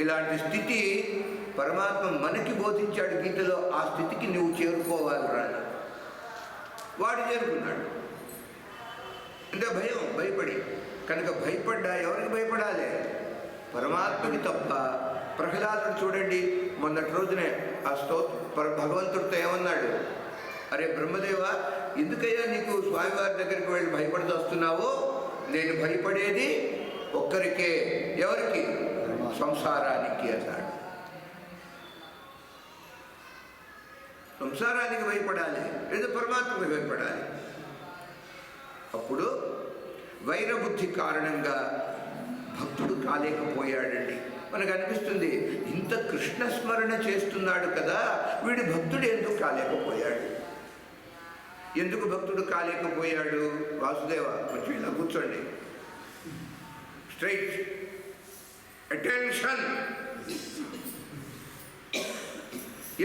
ఇలాంటి స్థితి పరమాత్మ మనకి బోధించాడు గీతలో. ఆ స్థితికి నువ్వు చేరుకోవాలి రా. వాడు చేరుకున్నాడు. అంటే భయపడి కనుక భయపడ్డా ఎవరికి భయపడాలి? పరమాత్మకి తప్ప. ప్రహ్లాదుడు చూడండి, మొన్నటి రోజునే ఆ భగవంతుడితో ఏమన్నాడు? అరే బ్రహ్మదేవ, ఎందుకయ్యా నీకు స్వామివారి దగ్గరికి వెళ్ళి భయపడుతూ వస్తున్నావో? నేను భయపడేది ఒక్కరికే. ఎవరికి? సంసారానికి అన్నాడు. సంసారానికి భయపడాలి, లేదా పరమాత్మకు భయపడాలి. అప్పుడు వైరబుద్ధి కారణంగా భక్తుడు కాలేకపోయాడండి. మనకు అనిపిస్తుంది, ఇంత కృష్ణస్మరణ చేస్తున్నాడు కదా, వీడి భక్తుడు ఎందుకు కాలేకపోయాడు? ఎందుకు భక్తుడు కాలేకపోయాడు? వాసుదేవ కొంచెం ఇలా కూర్చోండి, స్ట్రైట్ అటెన్షన్.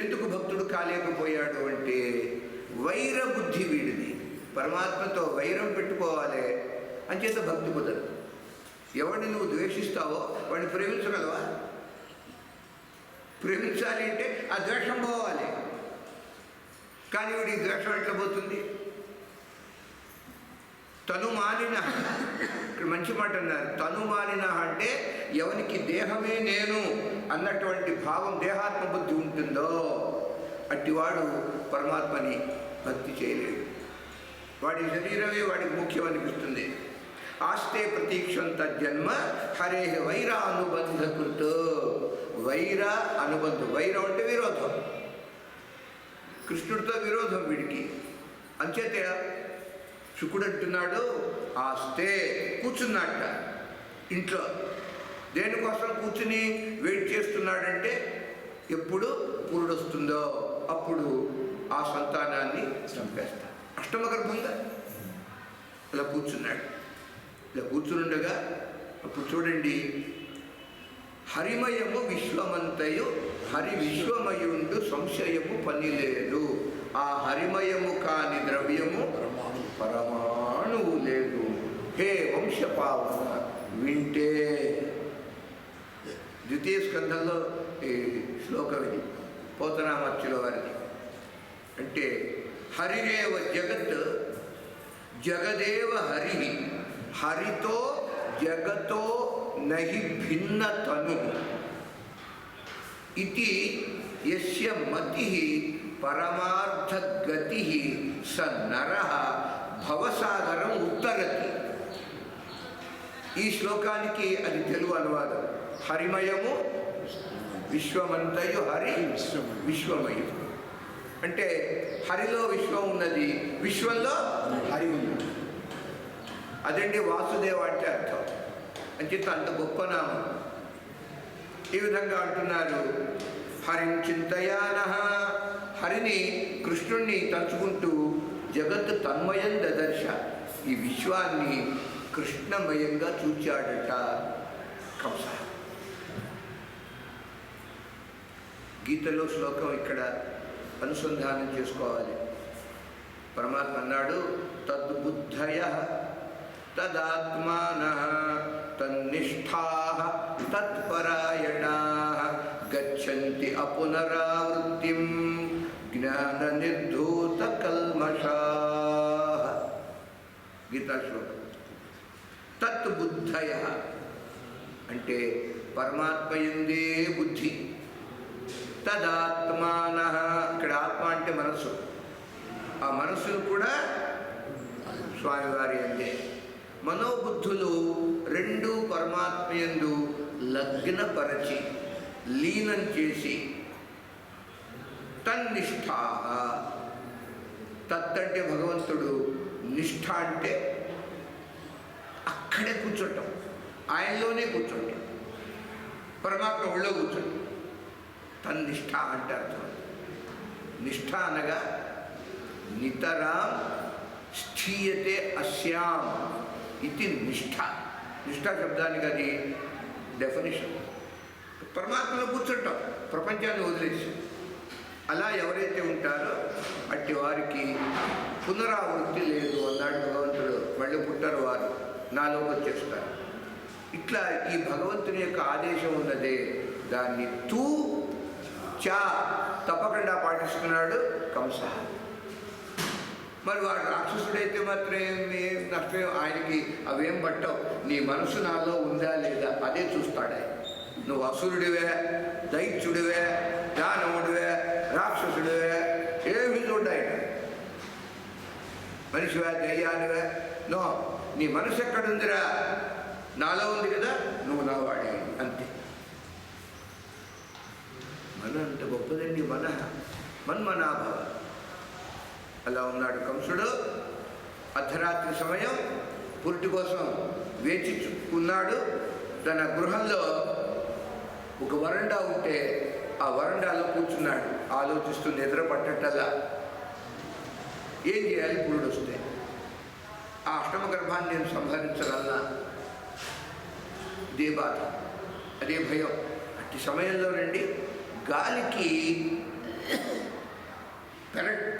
ఎందుకు భక్తుడు కాలేకపోయాడు అంటే వైరబుద్ధి వీడిది. పరమాత్మతో వైరం పెట్టుకోవాలి, అంచేత భక్తి కుదరదు. ఎవరిని నువ్వు ద్వేషిస్తావో వాడిని ప్రేమించగలవా? ప్రేమించాలి అంటే ఆ ద్వేషం పోవాలి. కానీ వీడి ద్వేషం ఎట్లా పోతుంది? తనుమానిన, ఇక్కడ మంచి మాట అన్నారు, తనుమానిన అంటే ఎవరికి దేహమే నేను అన్నటువంటి భావం, దేహాత్మ బుద్ధి ఉంటుందో అట్టివాడు పరమాత్మని భక్తి చేయలేడు. వాడి శరీరమే వాడికి ముఖ్యం అనిపిస్తుంది. ఆస్తే ప్రతీక్షంత జన్మ హరే వైర అనుబంధకృత. వైర అనుబంధం, వైరం అంటే విరోధం, కృష్ణుడితో విరోధం వీడికి. అంచేత శుకుడు అంటున్నాడు, ఆస్తే కూర్చున్నట్ట ఇంట్లో. దేనికోసం కూర్చుని వెయిట్ చేస్తున్నాడంటే ఎప్పుడు పూరుడు వస్తుందో అప్పుడు ఆ సంతానాన్ని చంపేస్తా. అష్టమ గర్భంగా ఇలా కూర్చున్నాడు. ఇలా కూర్చునుండగా అప్పుడు చూడండి, హరిమయము విశ్వమంతయు హరి విశ్వమయుండు సంశయము పని లేదు. ఆ హరిమయము కాని ద్రవ్యము పరమాణువు లేదు. హే వంశపావన వింటే. ద్వితీయ స్కంధంలో ఈ శ్లోకం ఇది, పోతనామర్చుల వారిది. అంటే హరిరేవ జగత్ జగదేవ హరి, హరితో జగతో నహి భిన్న తను ఇది యస్య మతి పరమార్థగతి స నరః భవసాగరం ఉత్తరతి. ఈ శ్లోకానికి అది తెలుగు అనువాదం. హరిమయము విశ్వమంతయు హరి విశ్వమయుడు అంటే హరిలో విశ్వం ఉన్నది, విశ్వంలో హరి ఉన్నది. అదండి వాసుదేవ అంటే అర్థం. అంచేత అంత గొప్ప నామం. ఈ విధంగా అంటున్నారు, హరిం చింతయానః, హరిని కృష్ణుణ్ణి తలుచుకుంటూ జగత్ తన్మయం దదర్శ, ఈ విశ్వాన్ని కృష్ణమయంగా చూచాడట కంస. గీతలో శ్లోకం ఇక్కడ అనుసంధానం చేసుకోవాలి. పరమాత్మ అన్నాడు, తద్బుద్ధయః తదాత్మానః తన్నిష్ఠాః తత్పరాయణాః గచ్చంతి అపునరావృత్తిం జ్ఞాన నిర్ధూత కల్మషాః. గీతా శ్లోకం. తద్బుద్ధయః అంటే పరమాత్మయందే బుద్ధి. తదాత్మానః, ఇక్కడ ఆత్మ అంటే మనస్సు. ఆ మనస్సును కూడా స్వామివారి అందే. మనోబుద్ధులు రెండు పరమాత్మయందు లగ్నపరచి లీనం చేసి తన్నిష్ఠా. తత్ అంటే భగవంతుడు, నిష్ఠ అంటే అక్కడే కూర్చోటం, ఆయనలోనే కూర్చోటం, పరమాత్మ ఒళ్ళో కూర్చోటం. తన్నిష్ఠ అంటే అర్థం. నిష్ఠ అనగా నితరాం స్థీయతే అస్యాం ఇది నిష్ఠ. నిష్ఠా శబ్దానికి అది డెఫినేషన్. పరమాత్మలో కూర్చుంటాం, ప్రపంచాన్ని వదిలేసి. అలా ఎవరైతే ఉంటారో అట్టి వారికి పునరావృత్తి లేదు అన్నాడు భగవంతుడు. మళ్ళీ పుట్టరు వారు, నాలోకి వచ్చేస్తారు. ఇట్లా ఈ భగవంతుని యొక్క ఆదేశం ఉన్నదే, దాన్ని తూ చా తప్పకుండా పాటిస్తున్నాడు కంస. మరి వాడు రాక్షసుడైతే మాత్రం ఏం నష్టం ఆయనకి, అవేం పట్టవు. నీ మనసు నాలో ఉందా లేదా అదే చూస్తాడు ఆయన. నువ్వు అసురుడివే, దైత్యుడివే, దానవుడివే, రాక్షసుడివే ఏమి చూడాయన. మనిషివే, దయ్యానివే, నో, నీ మనసు ఎక్కడుందిరా, నాలో ఉంది కదా, నువ్వు నా వాడే, అంతే. మన అంత గొప్పదండి మన్మనాభవ. అలా ఉన్నాడు కంసుడు. అర్ధరాత్రి సమయం పురుటి కోసం వేచి ఉన్నాడు. తన గృహంలో ఒక వరండా ఉంటే ఆ వరండాలో కూర్చున్నాడు, ఆలోచిస్తూ నిద్ర పట్టటల్లా ఏం చేయాలి పురుడు వస్తే. ఆ అష్టమ గర్భాన్ని నేను సంహరించాలన్నా ఇదే బాధ, అదే భయం. అట్టి సమయంలోనండి గాలికి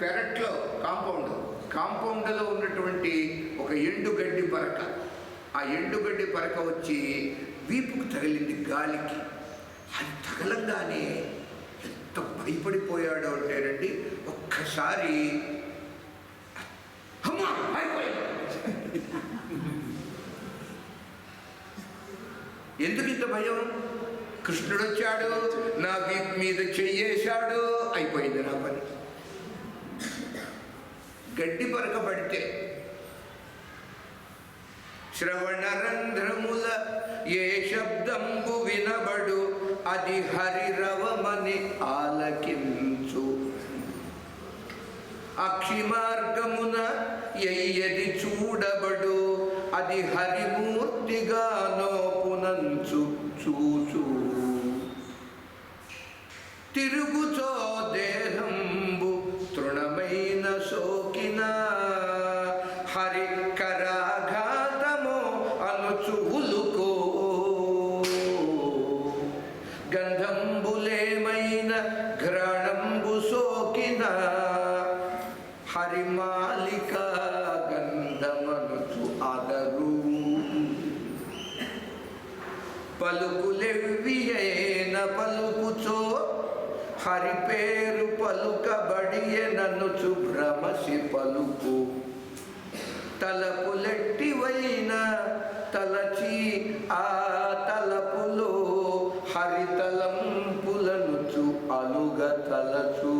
పెరట్లో కాంపౌండ్లో ఉన్నటువంటి ఒక ఎండుగడ్డి పరక, ఆ ఎండుగడ్డి పరక వచ్చి వీపుకు తగిలింది గాలికి. అది తగలంగానే ఎంత భయపడిపోయాడో అంటేనండి, ఒక్కసారి అమ్మా అయిపోయాడు. ఎందుకు ఇంత భయం? కృష్ణుడు వచ్చాడు, నా వీపు మీద చెయ్యేశాడు, అయిపోయింది నా పని. గడ్డి పరక పడితే శ్రవణరంధ్రముల ఏ శబ్దంబు వినబడు, అది హరిరవమని ఆలకించు. అక్షి మార్గమున ఎయ్యది చూడబడు, అది హరిమూర్తిగానో పునంచు చూచు. తిరుగుచో దేహంబు తృణమైన సోకిన, హరి కరాఘాతమో అనుచు ఉలుకో. గంధంబులేమైన ఘ్రాణంబు సోకిన, హరిమాలిక గంధమనుచు ఆదరు. పలుకులెవ్వియైన పలుకుచో, హరి పేరు పలుకబడియననుచు భ్రమసి పలుకు. తలపులెట్టివైన తలచి ఆ తలపులో, హరి తలంపులనుచు అలుగ తలచు.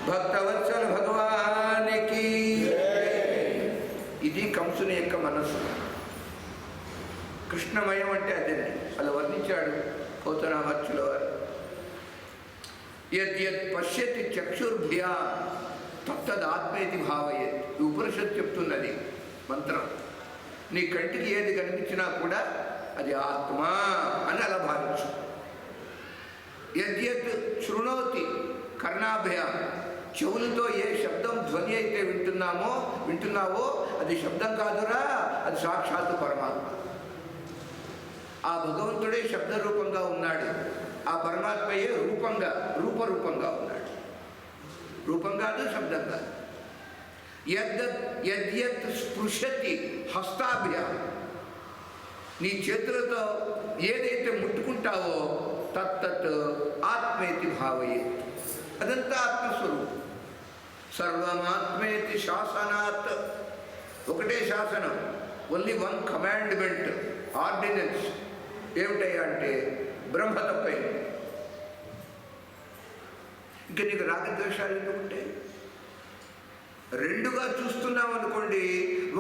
భక్తవత్సల భగవానికి. ఇది కంసుని యొక్క మనస్సు. కృష్ణమయం అంటే అదేండి, అలా వర్ణించాడు పోతనామర్చుల వారు. యద్యత్ పశ్యతి చక్షుర్భ్యా తత్తదాత్మేతి భావయేత్. ఉపనిషత్తు చెప్తున్నది మంత్రం. నీ కంటికి ఏది కనిపించినా కూడా అది ఆత్మ అని అలా భావించు. యద్యత్ శృణోతి కర్ణాభ్యాం, చెవులతో ఏ శబ్దం ధ్వని అయితే వింటున్నావో అది శబ్దం కాదురా, అది సాక్షాత్తు పరమాత్మ. ఆ భగవంతుడే శబ్దరూపంగా ఉన్నాడు, ఆ పరమాత్మయే రూపరూపంగా ఉన్నాడు. రూపం కాదు, శబ్దం కాదు. యద్యత్ స్పృశతి హస్తాభ్యాం, నీ చేతులతో ఏదైతే ముట్టుకుంటావో తత్తత్ ఆత్మేతి భావయేత్, అదంతా ఆత్మస్వరూపం. సర్వమాత్మేతి శాసనాత్, ఒకటే శాసనం, ఓన్లీ వన్ కమాండ్మెంట్, ఆర్డినెన్స్. ఏమిటయ్యా అంటే బ్రహ్మ తప్పే. ఇంకా నీకు రాగద్వేషాలు ఎందుకుంటే రెండుగా చూస్తున్నాం అనుకోండి.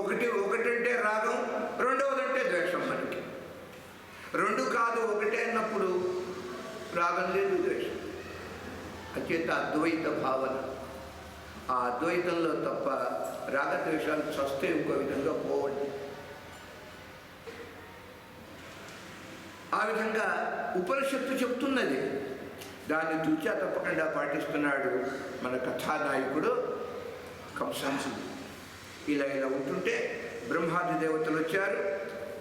ఒకటంటే రాగం, రెండవదంటే ద్వేషం. మనకి రెండు కాదు ఒకటే అన్నప్పుడు రాగం లేదు, ద్వేషం. అత్యంత అద్వైత భావన. ఆ అద్వైతంలో తప్ప రాగద్వేషాలు చస్తే ఇంకో విధంగా పోవండి. ఆ విధంగా ఉపనిషత్తు చెప్తున్నది. దాన్ని తూచా తప్పకుండా పాటిస్తున్నాడు మన కథానాయకుడు కంసాంశుడు. ఇలా ఉంటుంటే బ్రహ్మాది దేవతలు వచ్చారు,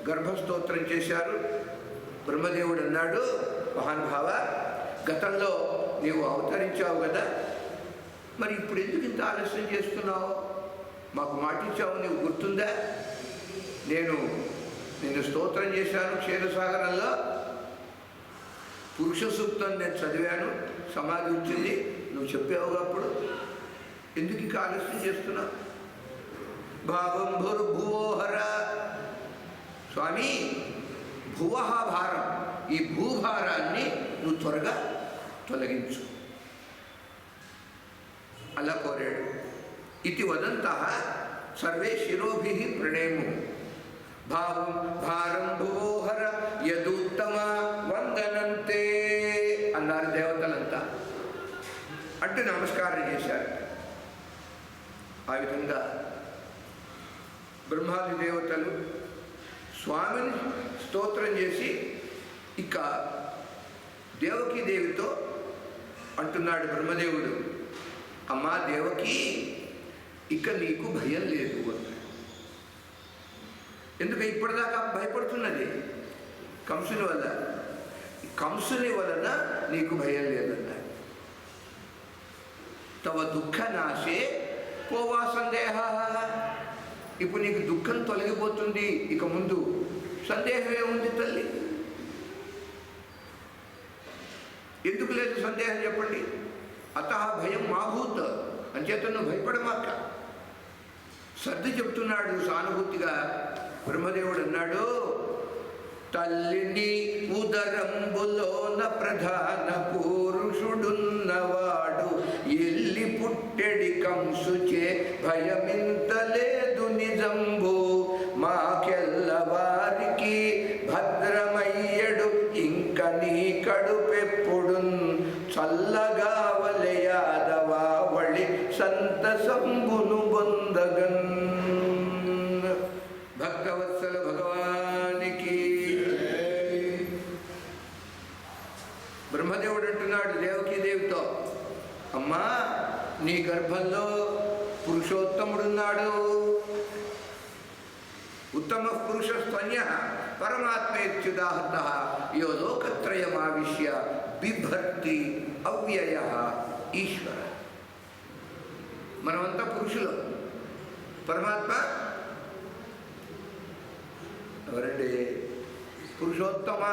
గర్భస్తోత్రం చేశారు. బ్రహ్మదేవుడు అన్నాడు, మహానుభావ, గతంలో నీవు అవతరించావు కదా, మరి ఇప్పుడు ఎందుకు ఇంత ఆలస్యం చేస్తున్నావు? మాకు మాటిచ్చావు, నీవు గుర్తుందా? నేను స్తోత్రం చేశాను క్షీరసాగరంలో, పురుష సూక్తం నేను చదివాను, సమాధి వచ్చింది, నువ్వు చెప్పావు అప్పుడు, ఎందుకు ఇక ఆలస్యం చేస్తున్నావు? భావం భూర్భువోహర, స్వామి భువహ భారం, ఈ భూభారాన్ని నువ్వు త్వరగా తొలగించు అలా కోరాడు. ఇది వదంతః సర్వే శిరోభి ప్రణేము భావం భారం భువోహర యదుత్తమ వందనంతే అన్నారు దేవతలంతా. అంటే నమస్కారం చేశారు. ఆ విధంగా బ్రహ్మాది దేవతలు స్వామిని స్తోత్రం చేసి ఇక దేవకీదేవితో అంటున్నాడు బ్రహ్మదేవుడు, అమ్మా దేవకి, ఇక నీకు భయం లేదు అన్నాడు. ఎందుకు ఇప్పటిదాకా భయపడుతున్నది? కంసుని వల్ల. కంసుని వలన నీకు భయం లేదన్నాడు. తవ దుఃఖ నాశే పోవా సందేహ, ఇప్పుడు నీకు దుఃఖం తొలగిపోతుంది, ఇక ముందు సందేహం ఏముంది తల్లి? ఎందుకు లేదు సందేహం చెప్పండి? అత భయం మాభూత్, అంచేత నువ్వు భయపడమాక. సర్ది చెప్తున్నాడు సానుభూతిగా. బ్రహ్మదేవుడు అన్నాడు, తల్లిని ఉదరంబులోన ప్రధాన పురుషుడున్నవాడు ఎల్లి పుట్టెడి కంసుచే భయమింతలేదు నిజంబు, మాకెల్లవారికి భద్రమయ్యడు ఇంక నీ కడుపెప్పుడున్ చల్లగావలె యాదవావళి సంతసంబును బొందగన్. భక్తవత్సల భగవానికి. బ్రహ్మదేవుడు అంటున్నాడు దేవకీదేవితో, అమ్మా నీ గర్భంలో పురుషోత్తముడున్నాడు. ఉత్తమ పురుషస్త్వన్య పరమాత్మేత్యుదాహత యో లోకత్రయమావిశ్య బిభర్తి అవ్యయ ఈశ్వర. మనమంతా పురుషులు, పరమాత్మ ఎవరండి? పురుషోత్తమ.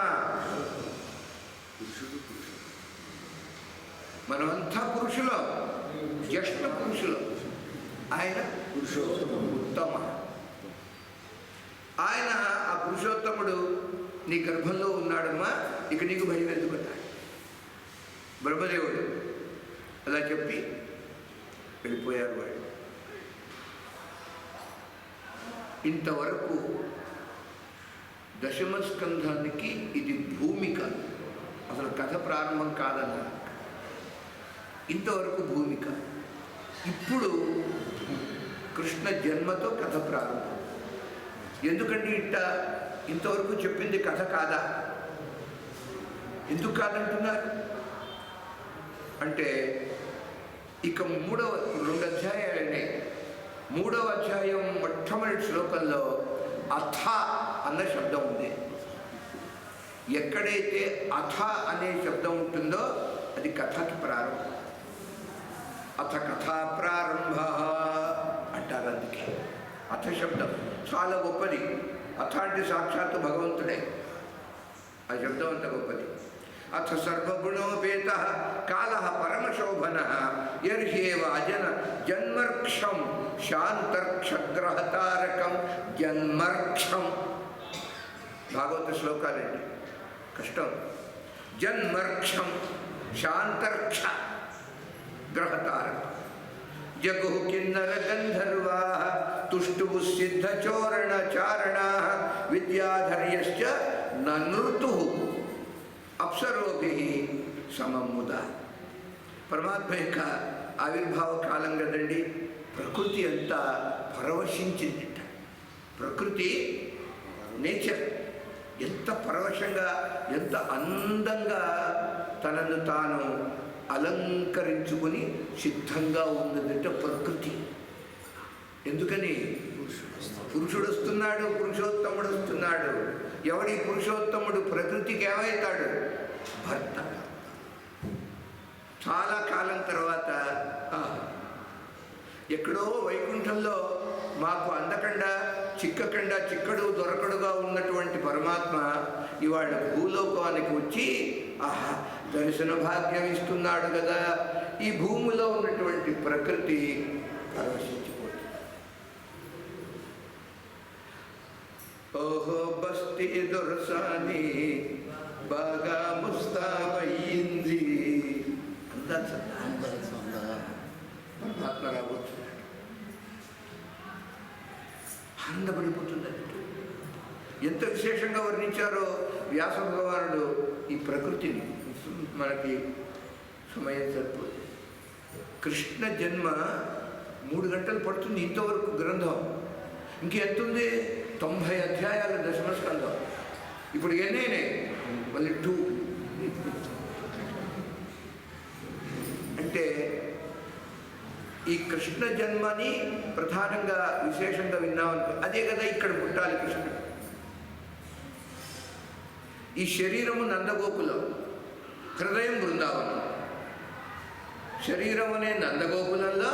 మనమంతా పురుషులు, జ్యేష్ఠ పురుషులు. ఆయన పురుషోత్తమ. ఆయన ఆ పురుషోత్తముడు నీ గర్భంలో ఉన్నాడమ్మా, ఇక నీకు భయం ఎందుకన్నాడు బ్రహ్మదేవుడు. అలా చెప్పి వెళ్ళిపోయారు వాళ్ళు. ఇంతవరకు దశమ స్కంధానికి ఇది భూమిక, అసలు కథ ప్రారంభం కాదన్న. ఇంతవరకు భూమిక. ఇప్పుడు కృష్ణ జన్మతో కథ ప్రారంభం. ఎందుకండి ఇంతవరకు చెప్పింది కథ కాదా? ఎందుకు కాదంటున్నారు అంటే, ఇక 2 అధ్యాయాలనే. 3వ అధ్యాయం మొట్టమొదటి శ్లోకంలో అథ అన్న శబ్దం ఉంది. ఎక్కడైతే అథ అనే శబ్దం ఉంటుందో అది కథకి ప్రారంభం. అథ కథా ప్రారంభ అంటారు. అందుకే అథ శబ్దం చాలా గొప్పది. అథ అంటే సాక్షాత్తు భగవంతుడే. ఆ శబ్దం అంత గొప్పది. అథ సర్వగుణోపేత కాల పరమశోభన యర్హేవ అజన జన్మర్క్షం శాంతర్క్షగ్రహతారకం. జన్మర్క్షం భాగవత శ్లోకాలండి, కష్టం. జన్మర్క్షం శాంతర్క్ష గ్రహతారకం. జగు కిన్నర గంధర్వా తుష్టువు సిద్ధ చోరణ చారణ విద్యాధర్యశ్చ నృతు అప్సరోభి సమముద. పరమాత్మ యొక్క ఆవిర్భావ కాలం కదండి. ప్రకృతి అంతా పరవశించిందిట. ప్రకృతి నేచర్ ఎంత పరవశంగా, ఎంత అందంగా తనను తాను అలంకరించుకొని సిద్ధంగా ఉన్నదంట ప్రకృతి. ఎందుకని? పురుషుడు వస్తున్నాడు, పురుషోత్తముడు వస్తున్నాడు. ఎవడి పురుషోత్తముడు? ప్రకృతికి ఏమవుతాడు? భర్త. చాలా కాలం తర్వాత ఎక్కడో వైకుంఠంలో మాకు అందకుండా చిక్కడు దొరకడుగా ఉన్నటువంటి పరమాత్మ ఇవాళ భూలోకానికి వచ్చి ఆహా దర్శన భాగ్యం ఇస్తున్నాడు కదా. ఈ భూమిలో ఉన్నటువంటి ప్రకృతి పరవశించిపోతుంది. ఓహో బస్తీ దొరసాని బాగా ముస్తాబయ్యింది అంతా పరమాత్మ రాబోతున్నాడు. ఆనందపడిపోతుంది. ఎంత విశేషంగా వర్ణించారో వ్యాస భగవానుడు ఈ ప్రకృతిని. మనకి సమయం సరిపోతుంది. కృష్ణ జన్మ 3 గంటలు పడుతుంది ఇంతవరకు గ్రంథం. ఇంకెంతుంది 90 అధ్యాయాల దశమ స్కంధం. ఇప్పుడు ఎన్నేనే మళ్ళీ 2 అంటే ఈ కృష్ణ జన్మని ప్రధానంగా విశేషంగా విన్నామనుకో, అదే కదా ఇక్కడ పుట్టాలి కృష్ణుడు. ఈ శరీరము నందగోకులం, హృదయం బృందావనం. శరీరం అనే నందగోకులంలో,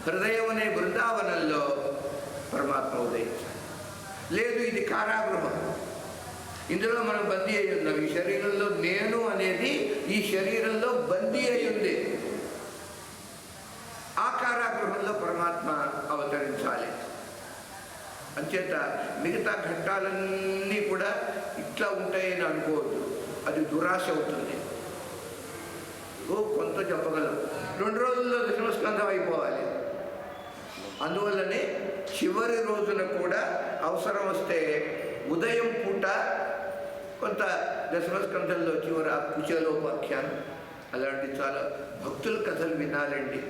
హృదయం అనే బృందావనంలో పరమాత్మ ఉదయించాలి. లేదు ఇది కారాగృహం, ఇందులో మనం బందీ అయి ఉన్నాం. ఈ శరీరంలో నేను అనేది ఈ శరీరంలో బందీ అయి ఉంది. ఆ కారాగృహంలో పరమాత్మ అవతరించాలి. అంచేత మిగతా ఘట్టాలన్నీ కూడా ఇట్లా ఉంటాయని అనుకోవద్దు, అది దురాశ అవుతుంది. కొంత చెప్పగలం, 2 రోజుల్లో దశమస్కంధం అయిపోవాలి. అందువల్లనే చివరి రోజున కూడా అవసరం వస్తే ఉదయం పూట కొంత దశమస్కంధంలో చివర కుచేలోపాఖ్యానం అలాంటి చాలా భక్తుల కథలు వినాలండి,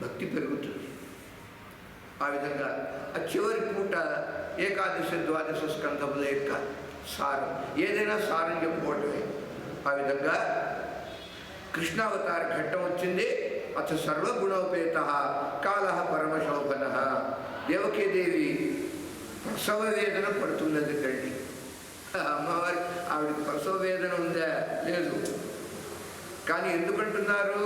భక్తి పెరుగుతుంది. ఆ విధంగా ఆ చివరి పూట ఏకాదశ ద్వాదశ స్కంధముల యొక్క సారం, ఏదైనా సారం చెప్పుకోవటమే. ఆ విధంగా కృష్ణావతార ఘట్టం వచ్చింది. అథ సర్వగుణోపేత కాల పరమశోభన. దేవకీదేవి ప్రసవ వేదన పడుతున్నది కండి. అమ్మవారి ఆవిడకి ప్రసవ వేదన ఉందా? లేదు. కానీ ఎందుకంటున్నారు?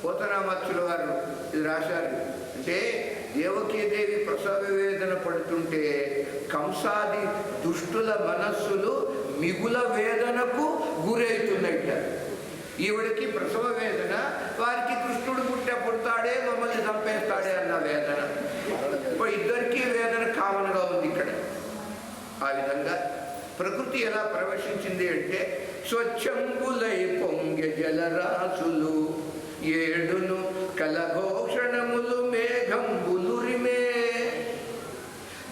పోతరామాచ్యుల వారు ఇది రాశారు. అంటే దేవకీదేవి ప్రసవ వేదన పడుతుంటే కంసాది దుష్టుల మనస్సులు మిగుల వేదనకు గురవుతున్నట్ట. ఈవిడికి ప్రసవ వేదన, వారికి కృష్ణుడు పుడతాడే మమ్మల్ని చంపేస్తాడే అన్న వేదన. ఇప్పుడు ఇద్దరికీ వేదన కామన్గా ఉంది ఇక్కడ. ఆ విధంగా ప్రకృతి ఎలా ప్రవేశించింది అంటే స్వచ్ఛంబులై పొంగె జలరాశులు ఏడును కలఘోషణములు మేఘంబులురిమే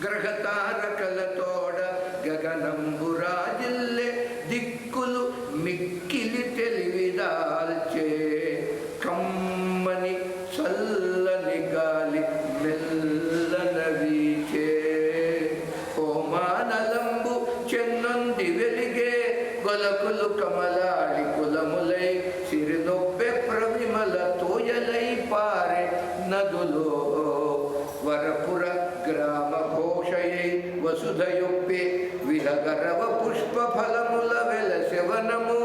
గ్రహతారకలతోడ గగనంబురాజిల్లె దిక్కులు మిక్కిలి తెలివిదాల్చే కమ్మని చల్లని గాలి మెల్లన వీచే ఓమానలంబు చెన్నొంది వెలిగే గొలకులు కమలాడి కులములై సిరినొబ్బె ప్రవిమల తోయలై పారే నదులో వరపుర గ్రామ ఘోషయై వసుధయొప్పే విహగరవ పుష్ప ఫలముల వెలసెవనము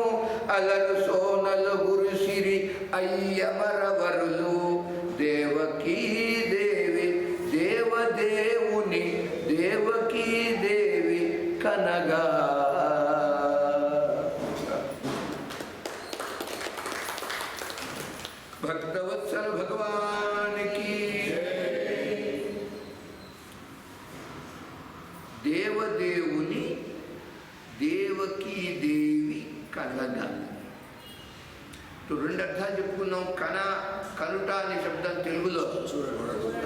అలరు సోనలు గురుసిరి అయ్యమరవరులు దేవకీ దేవి దేవదేవుని దేవకీ దేవి కనగా. భక్తవత్సల భగవానికి దేవదేవుని దేవకీ దేవి కనగా. 2 అర్థాలు చెప్పుకున్నాం. కనుట అనే శబ్దం తెలుగులో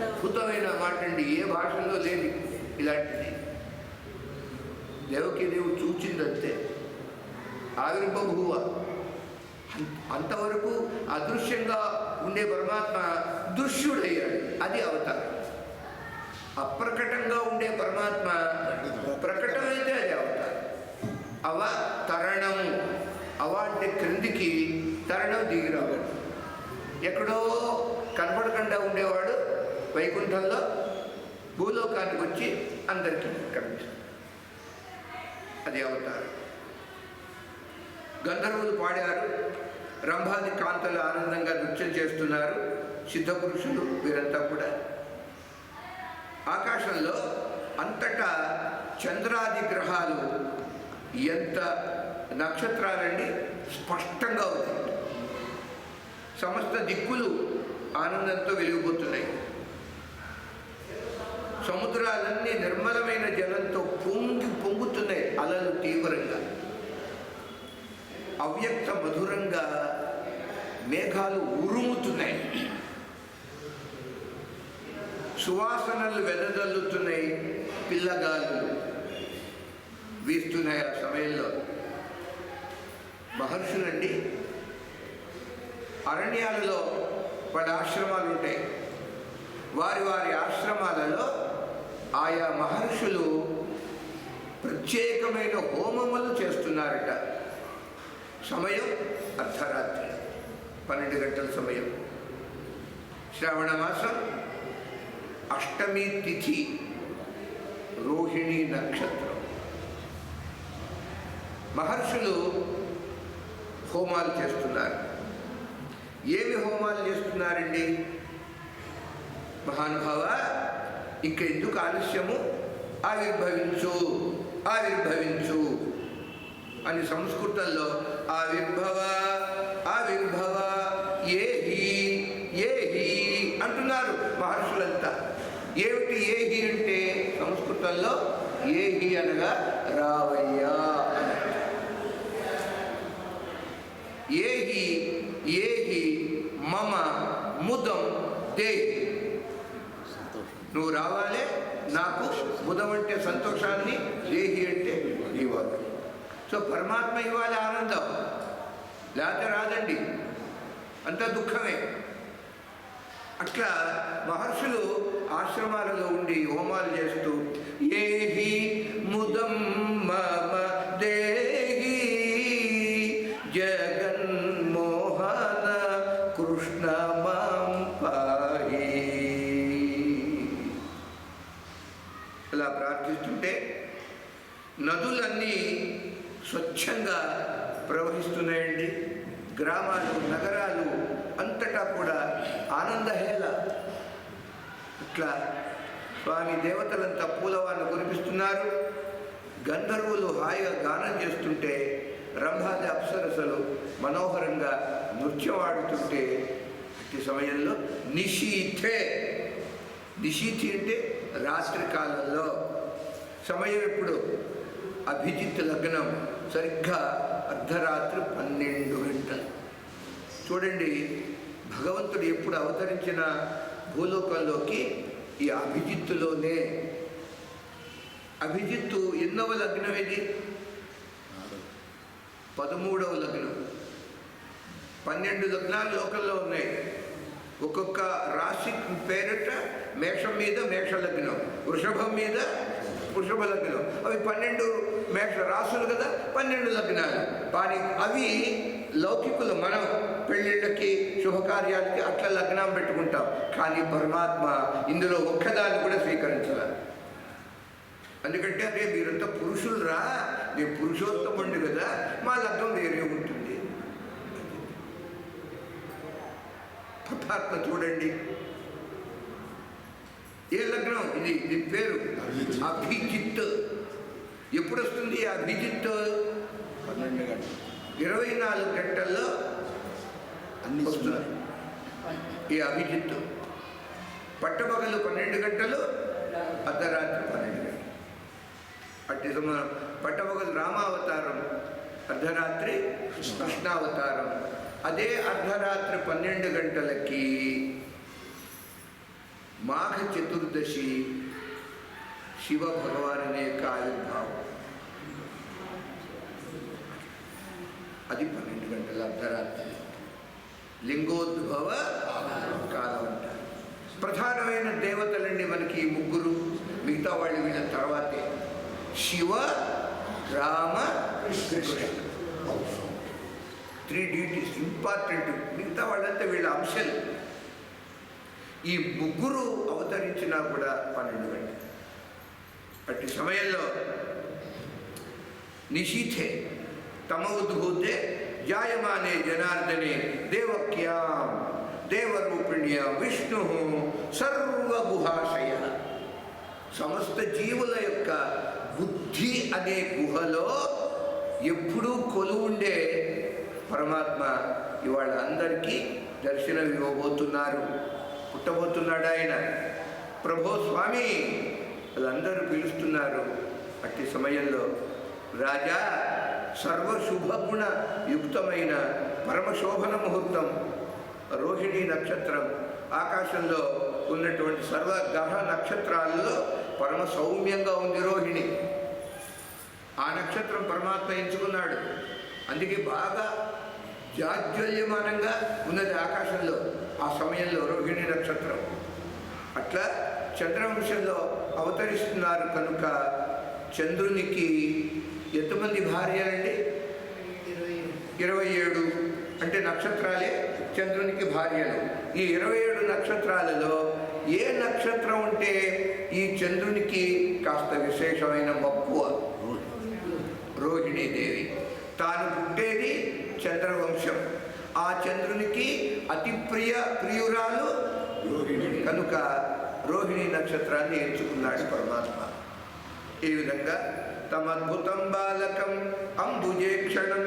అద్భుతమైన మాట అండి. ఏ భాషలో లేదు ఇలాంటిది. దేవకీ దేవి చూచిందంతే. ఆవిర్భూవ అంతవరకు అదృశ్యంగా ఉండే పరమాత్మ దృశ్యుడయ్యాడు, అది అవతారం. అప్రకటంగా ఉండే పరమాత్మ ప్రకటమైతే అది అవతారం. అవతరణము, అవ అంటే క్రిందికి, తరణం దిగిరావాడు. ఎక్కడో కనపడకుండా ఉండేవాడు వైకుంఠంలో భూలోకానికి వచ్చి అందరికీ కనిపిస్తాడు, అది అవతారం. గంధర్వులు పాడారు, రంభాది కాంతలు ఆనందంగా నృత్యం చేస్తున్నారు, సిద్ధపురుషులు వీరంతా కూడా. ఆకాశంలో అంతటా చంద్రాది గ్రహాలు ఎంత నక్షత్రాలండి స్పష్టంగా ఉంది. సమస్త దిక్కులు ఆనందంతో వెలిగిపోతున్నాయి. సముద్రాలన్నీ నిర్మలమైన జలంతో పొంగుతున్నాయి, అలలు తీవ్రంగా. అవ్యక్త మధురంగా మేఘాలు ఉరుముతున్నాయి, సువాసనలు వెదజల్లుతున్నాయి, పిల్లగాలులు వీస్తున్నాయి. ఆ సమయంలో మహర్షులండి అరణ్యాలలో వాళ్ళ ఆశ్రమాలు ఉంటాయి. వారి వారి ఆశ్రమాలలో ఆయా మహర్షులు ప్రత్యేకమైన హోమములు చేస్తున్నారట. సమయం అర్ధరాత్రి 12 గంటల సమయం. శ్రావణ మాసం, అష్టమి తిథి, రోహిణి నక్షత్రం. మహర్షులు హోమాలు చేస్తున్నారు. ఏమి హోమాలు చేస్తున్నారండి? మహానుభావ, ఇక ఎందుకు ఆలస్యము, ఆవిర్భవించు ఆవిర్భవించు అని సంస్కృతంలో ఆవిర్భవ ఆవిర్భవ ఏహి ఏహి అంటున్నారు మహర్షులంతా. ఏమిటి ఏహి అంటే? సంస్కృతంలో ఏహి అనగా రావయ్యా. ఏహి ఏహి మమ ముదం దేహి, నువ్వు రావాలే నాకు. ముదం అంటే సంతోషాన్ని, దేహి అంటే ఇవ్వాలి. సో పరమాత్మ ఇవ్వాలి ఆనందం, లేకపోతే రాదండి, అంత దుఃఖమే. అట్లా మహర్షులు ఆశ్రమాలలో ఉండి హోమాలు చేస్తూ ఏహి ముదం మమ దేహి జగన్మోహన కృష్ణ మాం పాహి ఇలా ప్రార్థిస్తుంటే నదులన్నీ స్వచ్ఛంగా ప్రవహిస్తున్నాయండి. గ్రామాలు, నగరాలు అంతటా కూడా ఆనందహేళ. ఇట్లా స్వామి దేవతలంతా పూలవాన్ని కురిపిస్తున్నారు. గంధర్వులు హాయిగా గానం చేస్తుంటే, రంభాది అప్సరసలు మనోహరంగా నృత్యం ఆడుతుంటే, ఈ సమయంలో నిశీథే, నిశీథి అంటే రాత్రి కాలంలో. సమయం ఎప్పుడు? అభిజిత్ లగ్నం సరిగ్గా అర్ధరాత్రి 12 గంటలు. చూడండి, భగవంతుడు ఎప్పుడు అవతరించిన భూలోకంలోకి ఈ అభిజిత్తులోనే. అభిజిత్తు ఎన్నవ లగ్నం ఇది? 13వ లగ్నం. 12 లగ్నాలు లోకంలో ఉన్నాయి. ఒక్కొక్క రాశి పేరిట మేషం మీద మేష లగ్నం, వృషభం మీద వృషభ లగ్నం. అవి 12 మేష రాసులు కదా, 12 లగ్నాలు. కానీ అవి లౌకికులు. మనం పెళ్ళిళ్ళకి, శుభకార్యాలకి అట్లా లగ్నం పెట్టుకుంటాం. కానీ పరమాత్మ ఇందులో ఒక్కదాన్ని కూడా స్వీకరించాలి. ఎందుకంటే అదే మీరంతా పురుషులు రా, నేను పురుషోత్తముండి కదా, మా లగ్నం వేరే ఉంటుంది. పరమాత్మ చూడండి, ఏ లగ్నం ఇది? ఇది పేరు అభిజిత్. ఎప్పుడు వస్తుంది అభిజిత్? 12 గంటలు, 24 గంటల్లో అన్ని వస్తున్నారు ఈ అభిజిత్. పట్టపగలు 12 గంటలు, అర్ధరాత్రి 12 గంటలు. అట్టి పట్టపగలు రామావతారం, అర్ధరాత్రి కృష్ణావతారం. అదే అర్ధరాత్రి 12 గంటలకి మాఘ చతుర్దశి శివ భగవానుని యొక్క ఆవిర్భావం. అది 12 గంటల అర్ధరాత్రి. లింగోద్భవ కాలం అంటారు. ప్రధానమైన దేవతలండి మనకి ముగ్గురు. మిగతా వాళ్ళు వీళ్ళ తర్వాతే. శివ, రామ, కృష్ణ. 3 deities important. మిగతా వాళ్ళంతా వీళ్ళ అంశాలు. ఈ ముగ్గురు అవతరించినా కూడా 12 గంటలు. అట్టి సమయంలో నిశీథే తమ ఉద్భూతే జాయమానే జనార్దనే దేవక్యాం దేవరూపిణ్యాం విష్ణు సర్వగుహాశయ. సమస్త జీవుల యొక్క బుద్ధి అనే గుహలో ఎప్పుడూ కొలువుండే పరమాత్మ ఇవాళ అందరికీ దర్శనం ఇవ్వబోతున్నారు. పుట్టబోతున్నాడు ఆయన. ప్రభో స్వామి వాళ్ళందరూ పిలుస్తున్నారు. అట్టి సమయంలో రాజా, సర్వశుభగుణ యుక్తమైన పరమశోభన ముహూర్తం, రోహిణీ నక్షత్రం, ఆకాశంలో ఉన్నటువంటి సర్వ గ్రహ నక్షత్రాలలో పరమ సౌమ్యంగా ఉంది రోహిణి. ఆ నక్షత్రం పరమాత్మ ఎంచుకున్నాడు. అందుకే బాగా జాజ్వల్యమానంగా ఉన్నది ఆకాశంలో ఆ సమయంలో రోహిణి నక్షత్రం. అట్లా చంద్రవంశంలో అవతరిస్తున్నారు కనుక చంద్రునికి ఎంతమంది భార్యలండి? 27. అంటే నక్షత్రాలే చంద్రునికి భార్యలు. ఈ 27 నక్షత్రాలలో ఏ నక్షత్రం ఉంటే ఈ చంద్రునికి కాస్త విశేషమైన మక్కువ? రోహిణీదేవి. తాను పుట్టేది చంద్రవంశం. ఆ చంద్రునికి అతి ప్రియురాలు రోహిణి కనుక రోహిణీ నక్షత్రాన్ని ఎంచుకున్నాడు పరమాత్మ. ఈ విధంగా తమద్భుతం బాలకం అంబుజేక్షణం.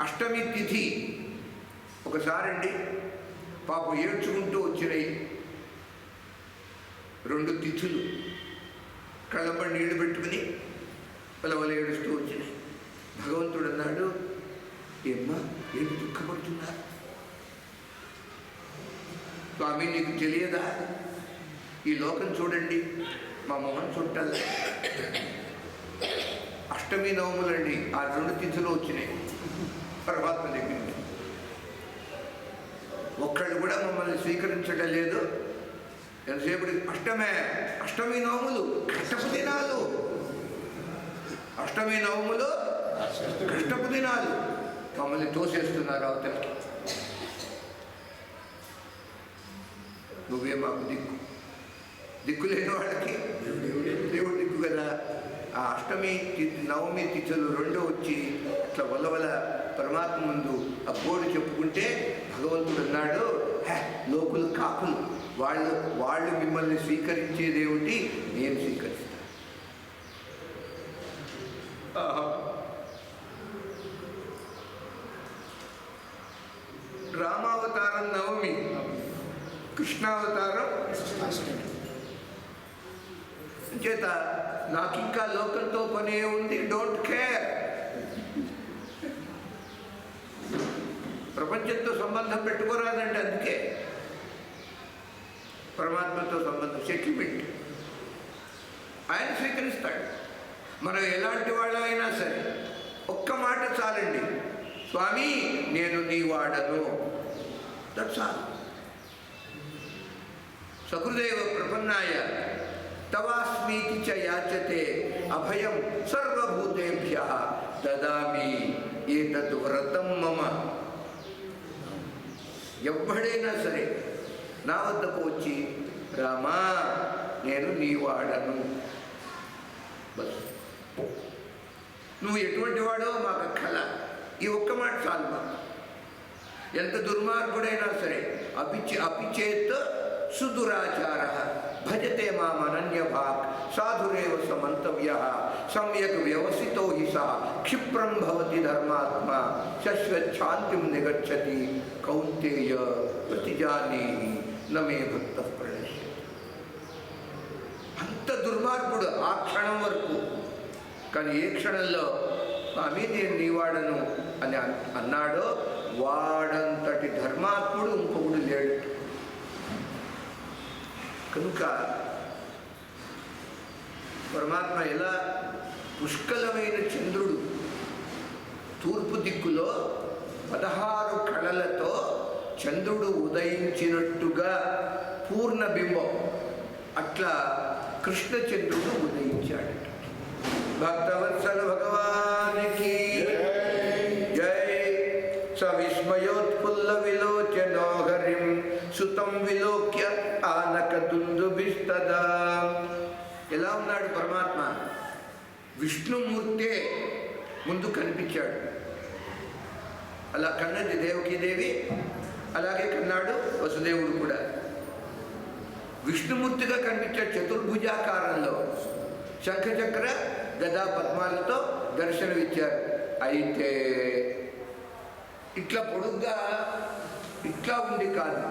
అష్టమి తిథి ఒకసారండి పాపం ఏడ్చుకుంటూ వచ్చినాయి 2 తిథులు. కళ్ళంబడి నీళ్లు పెట్టుకుని పిలవలు ఏడుస్తూ వచ్చినాయి. భగవంతుడు అన్నాడు, ఏమ్మా ఏమి దుఃఖపడుతున్నారు? స్వామి నీకు తెలియదా? ఈ లోకం చూడండి, మా మొహం చుట్టాలి. అష్టమి నవములండి ఆ 2 తిథులు వచ్చినాయి పరమాత్మ దగ్గర. ఒక్కళ్ళు కూడా మమ్మల్ని స్వీకరించడం లేదు. ఎంతసేపటి అష్టమి నవములు కష్టపు దినాలు. అష్టమి నవములు కష్టపు దినాలు. మమ్మల్ని తోసేస్తున్నారు అవతలికి. నువ్వే మాకు దిక్కు లేని వాళ్ళకి దేవుడు దిక్కు కదా. ఆ అష్టమి నవమి తిథులు 2 వచ్చి అట్లా వల్ల పరమాత్మ ముందు ఆ బోర్డు చెప్పుకుంటే భగవంతుడు అన్నాడు, లోకులు కాకులు వాళ్ళు మిమ్మల్ని స్వీకరించేదేమిటి, నేను స్వీకరిస్తాను. రామావతారం నవమి, కృష్ణావతారం చేత నాకు ఇంకా లోకంతో పనే ఉంది. Don't care. ప్రపంచంతో సంబంధం పెట్టుకోరాదండి. అందుకే పరమాత్మతో సంబంధం సెటిల్మెంట్ ఆయన స్వీకరిస్తాడు. మనం ఎలాంటి వాళ్ళమైనా సరే ఒక్క మాట చాలండి, స్వామి నేను నీ వాడను. That's all. సకృదేవ ప్రపన్నాయ తవాస్మీతి చ యాచతే అభయం సర్వభూతేభ్యః దదామి ఏతద్ వ్రతం మమ. ఎవ్వడైనా సరే నా వద్దకు వచ్చి, రామా నేను నీ వాడను, బస్ నువ్వు ఎటువంటి వాడో మాకు కళ. ఈ ఒక్క మాట చాలు మాకు. ఎంత దుర్మార్గుడైనా సరే అపిచేత్ సుదురాచార భజతే మామనన్యభాక్ సాధురేవ సమంతవ్యః సమ్యక్ వ్యవసితో హి సః క్షిప్రం భవతి ధర్మాత్మ శశ్వచ్ఛాంతిం నిగచ్చతి కౌంతేయ ప్రతిజానీమి నమే భక్తః ప్రణశ్యతి. అంత దుర్మార్గుడు ఆ క్షణం వరకు. కానీ ఏ క్షణంలో స్వామి నేను నీవాడను అని అన్నాడో వాడంతటి ధర్మాత్ముడు ఇంకొకడు లేడు. కనుక పరమాత్మ ఎలా పుష్కలమైన చంద్రుడు తూర్పు దిక్కులో 16 కళలతో చంద్రుడు ఉదయించినట్టుగా పూర్ణబింబం అట్లా కృష్ణచంద్రుడు ఉదయించాడు. భక్తవత్సల భగవానికి జై. సవిస్మయోత్ఫుల్ల విలోచనో హరిం సుతం విలోక్య ఆనక దుందుభిస్తదా. ఎలా ఉన్నాడు పరమాత్మ? విష్ణుమూర్తే ముందు కనిపించాడు. అలా కన్నది దేవకీదేవి, అలాగే కన్నాడు వసుదేవుడు కూడా. విష్ణుమూర్తిగా కనిపించాడు చతుర్భుజాకారంలో, శంఖచక్ర గదా పద్మాలతో దర్శనమిచ్చారు. అయితే ఇట్లా పొడుగ్గా ఇట్లా ఉండి కాదు,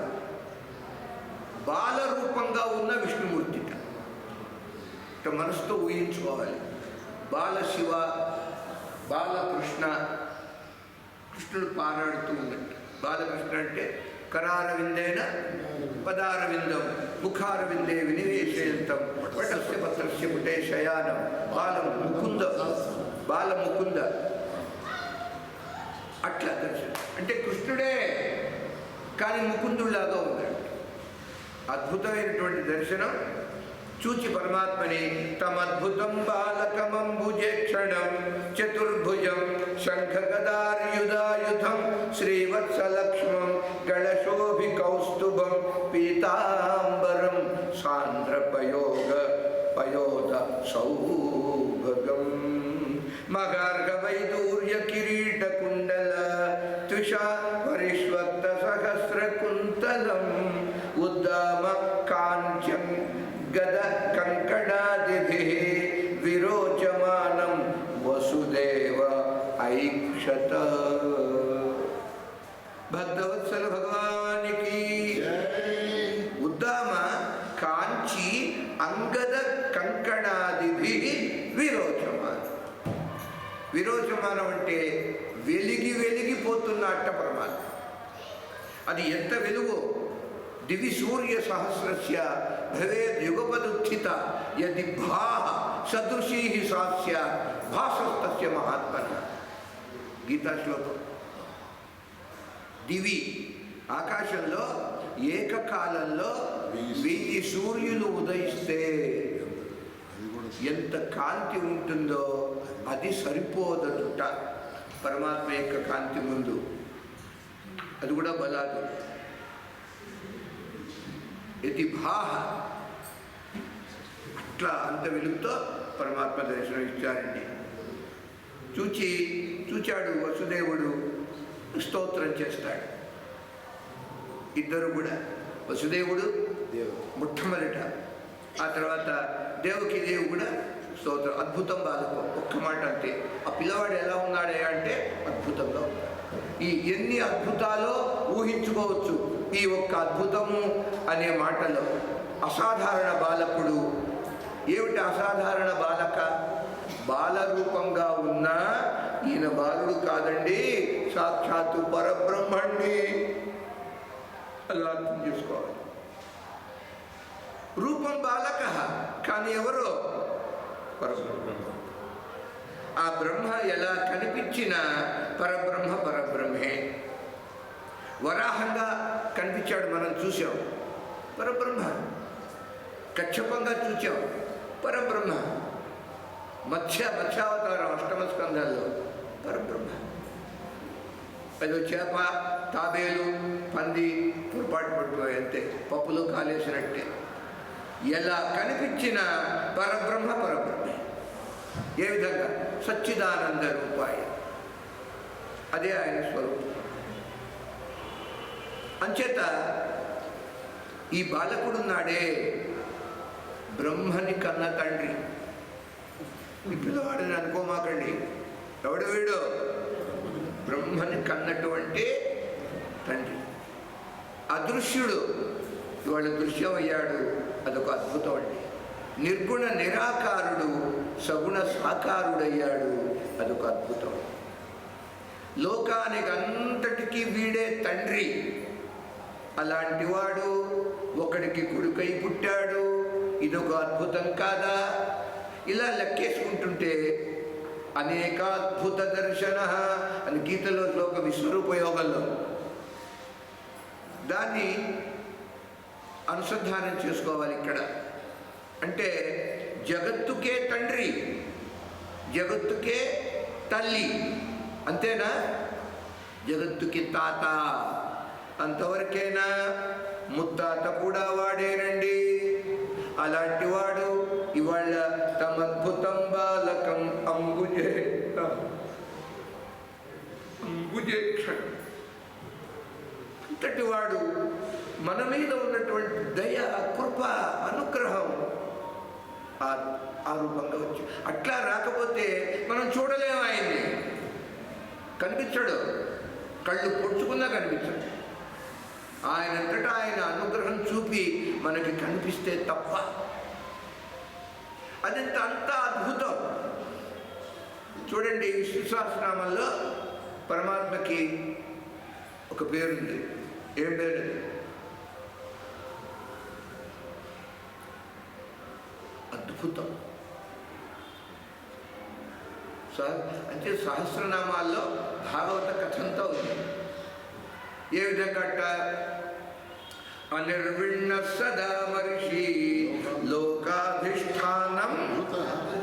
బాల రూపంగా ఉన్న విష్ణుమూర్తి. ఇట్లా మనసుతో ఊహించుకోవాలి. బాల శివ, బాలకృష్ణ, కృష్ణుడు పారాడుతూ ఉన్నట్టు. బాలకృష్ణ అంటే కరారవిందేన పదారవిందం ముఖారవిందే వినివేశయంతం వటస్య పత్రస్య పుటే శయానం బాలం ముకుంద, బాలముకుంద. అట్లా దర్శనం అంటే కృష్ణుడే కానీ ముకుందులాగా ఉన్నాడు. అద్భుతమైనటువంటి దర్శనం చూచి పరమాత్మని తమద్భుతం బాలకమంబుజే క్షణం చతుర్భుజం శంఖ గదార్యుధాయుధం శ్రీవత్సలక్ష్మం గళశోభి కౌస్తుభం పీతాంబరం సాంద్రపయోగ పయోధ సౌభగం మగార్గ వైదూర్య కిరీట కుండల తుషా పరిష్వక్త సహస్ర కుంతలం ఉద్దామ కాంచం గద కంకణాదిభిః విరోచమానం వసుదేవ ఐక్షత. భక్తవత్సల భగవానికి ఉద్దామ కాంచి అంగద కంకణాదిభిః విరోచమానం. విరోచమానం అంటే వెలిగి వెలిగిపోతున్న అట్ట పరమాత్మ. అది ఎంత వెలుగు! దివి సూర్య సహస్రస్య భవేద్ యుగపదుత్థిత యది భాః సదృశీ సాస్య భాసస్తస్య మహాత్మన. గీతా శ్లోకం. దివి ఆకాశంలో ఏకకాలంలో 1000 సూర్యులు ఉదయిస్తే ఎంత కాంతి ఉంటుందో అది సరిపోదట పరమాత్మ యొక్క కాంతి ముందు. అది కూడా బలాదు. ఇది భాహ అట్లా అంత వెలుగుతో పరమాత్మ దర్శనం ఇచ్చారండి. చూచాడు వసుదేవుడు, స్తోత్రం చేస్తాడు. ఇద్దరు కూడా వసుదేవుడు మొట్టమొదట, ఆ తర్వాత దేవకి దేవి కూడా స్తోత్రం. అద్భుతం బాలకం, ఒక్క మాట అంతే. ఆ పిల్లవాడు ఎలా ఉన్నాడే అంటే అద్భుతంగా ఉన్నాడు. ఈ ఎన్ని అద్భుతాలో ఊహించుకోవచ్చు ఈ ఒక్క అద్భుతము అనే మాటలో. అసాధారణ బాలకుడు. ఏమిటి అసాధారణ బాలక? బాలరూపంగా ఉన్న ఈయన బాలుడు కాదండి, సాక్షాత్తు పరబ్రహ్మణ్ణి. అలా అర్థం చేసుకోవాలి. రూపం బాలక కానీ ఎవరో పరబ్రహ్మ. ఆ బ్రహ్మ ఎలా కనిపించినా పరబ్రహ్మ పరబ్రహ్మే. వరాహంగా కనిపించాడు, మనం చూసాం, పరబ్రహ్మ. కచ్చపంగా చూచాం, పరబ్రహ్మ. మత్స్యావతారం అష్టమ స్కంధాల్లో పరబ్రహ్మ. ఏదో చేప, తాబేలు, పంది పొరపాటు పడిపోయి అంతే, పప్పులో కాలేసినట్టే. ఎలా కనిపించిన పరబ్రహ్మ పరబ్రహ్మే. ఏ విధంగా? సచ్చిదానంద రూపాయ. అదే ఆయన స్వరూపం. అంచేత ఈ బాలకుడున్నాడే బ్రహ్మని కన్న తండ్రి. ఈ పిల్లవాడిని అనుకోమాకండి, ఎవడు వీడు? బ్రహ్మని కన్నటువంటి తండ్రి. అదృశ్యుడు ఇవాళ దృశ్యమయ్యాడు, అదొక అద్భుతం అండి. నిర్గుణ నిరాకారుడు సగుణ సాకారుడయ్యాడు, అదొక అద్భుతం. లోకానికి అంతటికీ వీడే తండ్రి. అలాంటి వాడు ఒకడికి కొడుకై పుట్టాడు, ఇదొక అద్భుతం కాదా? ఇలా లెక్కేసుకుంటుంటే అనేకాద్భుత దర్శన అని గీతలో శ్లోక విశ్వరూపయోగంలో దాన్ని అనుసంధానం చేసుకోవాలి. ఇక్కడ అంటే జగత్తుకే తండ్రి, జగత్తుకే తల్లి, అంతేనా? జగత్తుకి తాత అంతవరకేనా? ముత్తాత కూడా వాడేనండి. అలాంటి వాడు ఇవాళ తమద్భుతం బాలకం అంబుజేక్షణం అంతటి వాడు మన మీద ఉన్నటువంటి దయ, కృప, అనుగ్రహం ఆ రూపంగా వచ్చి, అట్లా రాకపోతే మనం చూడలేము ఆయన్ని. కనిపించడు, కళ్ళు పొడుచుకున్నా కనిపించడు. ఆయనంతటా ఆయన అనుగ్రహం చూపి మనకి కనిపిస్తే తప్ప. అదంత అంత అద్భుతం. చూడండి, విష్ణు సహస్రనామంలో పరమాత్మకి ఒక పేరుంది. ఏం పేరు? అద్భుతం. అంటే సహస్రనామాల్లో భాగవత కథంతా ఉంది. ఏ విధంగా అట్ట? అనిర్విణ్ణ సదా మర్షి లోకాధిష్టానం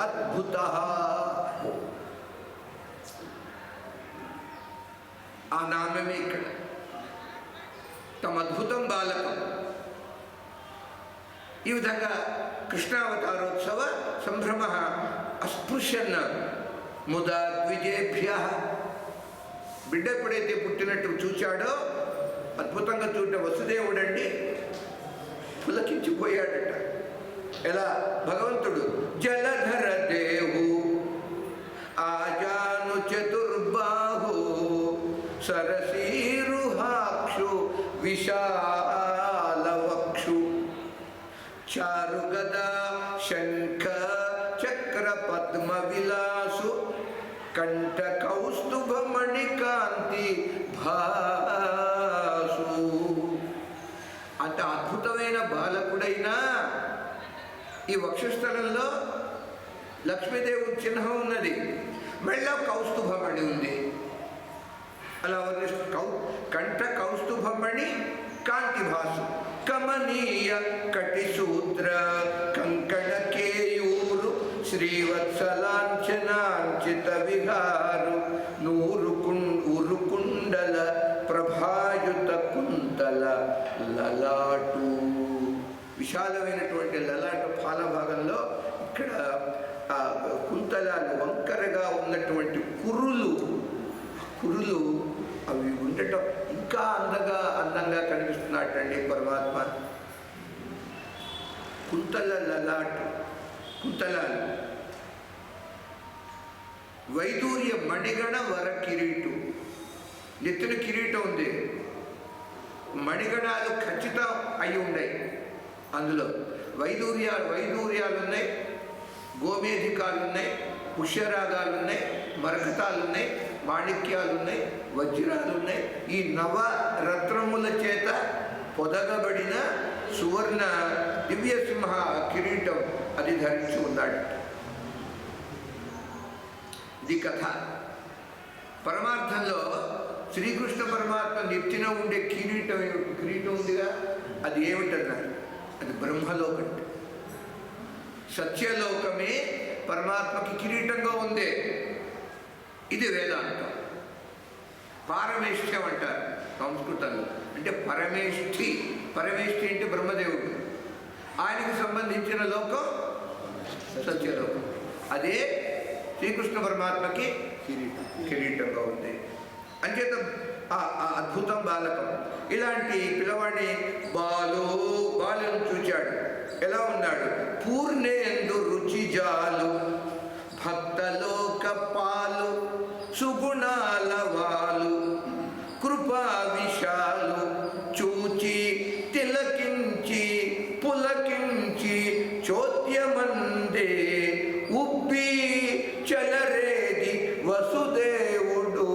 అద్భుత. ఆ నామమే ఇక్కడ. తమ అద్భుతం బాలకం. ఈ విధంగా కృష్ణావతారోత్సవ సంభ్రమ అస్పృశ్యన్న ముదా ద్విజేభ్య. బిడ్డ ఎప్పుడైతే పుట్టినట్టు చూచాడో, అద్భుతంగా చూడ వసుదేవుడండి పులకించిపోయాడట. ఎలా? భగవంతుడు జలధర దేవు ఆజాను చతుర్బాహు సరసీరుహాక్షు విశాలవక్షు చారుగదా శంఖ చక్ర పద్మ విలాసు కంఠ కౌస్తుభమణి కాంతి భాసు. అంత అద్భుతమైన బాలకుడైనా ఈ వక్షస్థలంలో లక్ష్మీదేవి చిహ్నం ఉన్నది, మెళ్ళ కౌస్తుభమణి ఉంది. అలా కంఠ కౌస్తుభమణి కాంతి భాసు కమనీయ కటిసూత్ర కంకణ కేయూరు శ్రీవత్సలాంఛనాంచిత విహారు ఉరుకుండల ప్రభాయుత కుంతల లలాటు. విశాలమైనటువంటి లలాటు పాల భాగంలో ఇక్కడ కుంతలాలు, వంకరగా ఉన్నటువంటి కురులు అవి ఉండటం ఇంకా అందంగా కనిపిస్తున్నట్టండి పరమాత్మ. కుంతల లలాటు, కుంతలాలు. వైదూర్య మణిగణ వర కిరీటు. నెత్తిన కిరీటం ఉంది, మణిగణాలు ఖచ్చితం అయి ఉన్నాయి. అందులో వైదూర్యాలు ఉన్నాయి, గోమేధికాలు ఉన్నాయి, పుష్యరాగాలు ఉన్నాయి, మరకతాలు ఉన్నాయి, మాణిక్యాలు ఉన్నాయి, వజ్రాలు ఉన్నాయి. ఈ నవరత్నముల చేత పొదగబడిన సువర్ణ దివ్యసింహ కిరీటం అది ధరించి ఉన్నాడు. ఇది కథ. పరమార్థంలో శ్రీకృష్ణ పరమాత్మ నెత్తిన ఉండే కిరీటం ఉందిగా, అది ఏమిటన్నారు? అది బ్రహ్మలోకం. సత్యలోకమే పరమాత్మకి కిరీటంగా ఉంది. ఇది వేదాంతం. పారమేష్ఠ్యం అంటారు సంస్కృతంలో. అంటే పరమేష్ఠి అంటే బ్రహ్మదేవుడు. ఆయనకు సంబంధించిన లోకం సత్యలోకం. అదే శ్రీకృష్ణ పరమాత్మకి కిరీటంగా ఉంది. అంచేత అద్భుతం బాలకం. ఇలాంటి పిల్లవాడిని బాలను చూచాడు. ఎలా ఉన్నాడు? పూర్ణేందు రుచి జాలు భక్తలోక పాలు సుగుణాల వాలు కృపా విశాలు చూచి తిలకించి పులకించి చోద్యమందే ఉబ్బి చలరేది వసుదేవుడు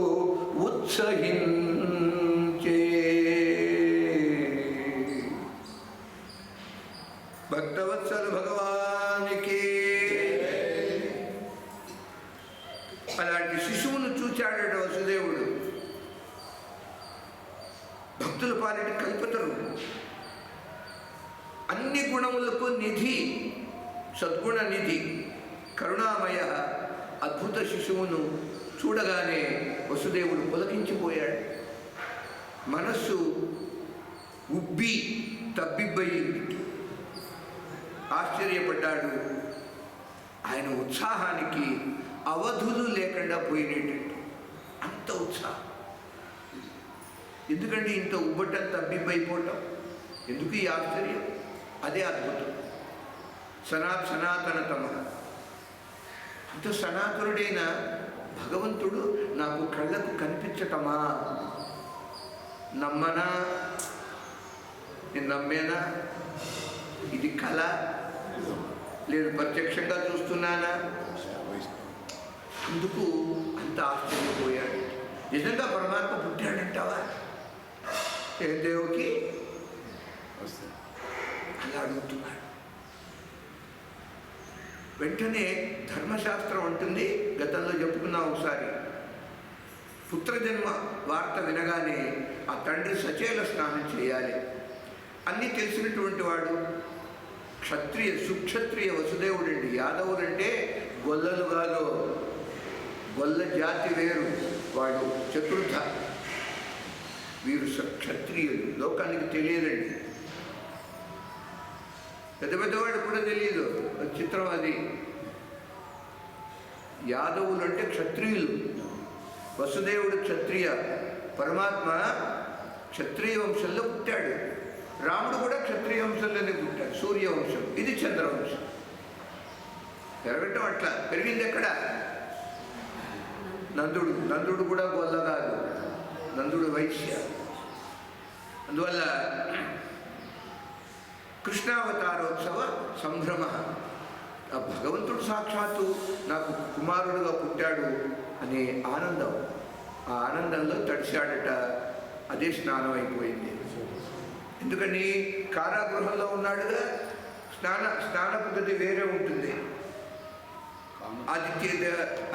ఉత్సహించే. భక్తవత్సల భగవానికి అలాంటి శిశువును చూచాడట వసుదేవుడు. భక్తుల పాలిటి కల్పతరు, అన్ని గుణములకు నిధి, సద్గుణ నిధి, కరుణామయ అద్భుత శిశువును చూడగానే వసుదేవుడు పులకించిపోయాడు. మనస్సు ఉబ్బి తబ్బిబ్బయింది. ఆశ్చర్యపడ్డాడు. ఆయన ఉత్సాహానికి అవధులు లేకుండా పోయినట్టు అంత ఉత్సాహం. ఎందుకండి ఇంత ఉబ్బటం తబ్బిబ్బైపోవటం? ఎందుకు ఈ ఆశ్చర్యం? అదే అద్భుతం. సనాతనతమ. ఇంత సనాతనుడైన భగవంతుడు నాకు కళ్ళకు కనిపించటమా? నమ్మనా? నేను నమ్మేనా? ఇది కళ లేదు ప్రత్యక్షంగా చూస్తున్నానా? అందుకు అంత ఆశ్చర్యపోయాడు. నిజంగా పరమాత్మ పుట్టాడంటావా? ఏ దేవుకి అలా అడుగుతున్నాడు. వెంటనే ధర్మశాస్త్రం అంటుంది, గతంలో చెప్పుకున్నాం ఒకసారి, పుత్రజన్మ వార్త వినగానే ఆ తండ్రి సచేల స్నానం చేయాలి. అన్నీ తెలిసినటువంటి వాడు క్షత్రియ సుక్షత్రియ వసుదేవుడండి. యాదవులంటే గొల్లలుగాలో గొల్ల జాతి వేరు, వాడు చతుర్థ, వీరు క్షత్రియులు. లోకానికి తెలియదండి, పెద్ద పెద్దవాడు కూడా తెలియదు. చిత్రం అది. యాదవులు అంటే క్షత్రియులు, వసుదేవుడు క్షత్రియ, పరమాత్మ క్షత్రియ వంశంలో పుట్టాడు. రాముడు కూడా క్షత్రియ వంశంలోనే పుట్టాడు, సూర్యవంశం. ఇది చంద్రవంశం. పెరగటం అట్లా పెరిగింది ఎక్కడ? నందుడు కూడా గొల్ల కాదు, నందుడు వైశ్య. అందువల్ల కృష్ణావతారోత్సవ సంభ్రమ. ఆ భగవంతుడు సాక్షాత్తు నాకు కుమారుడుగా పుట్టాడు అనే ఆనందం, ఆ ఆనందంలో తడిశాడట. అదే స్నానం అయిపోయింది. ఎందుకని కారాగృహంలో ఉన్నాడుగా, స్నాన పద్ధతి వేరే ఉంటుంది.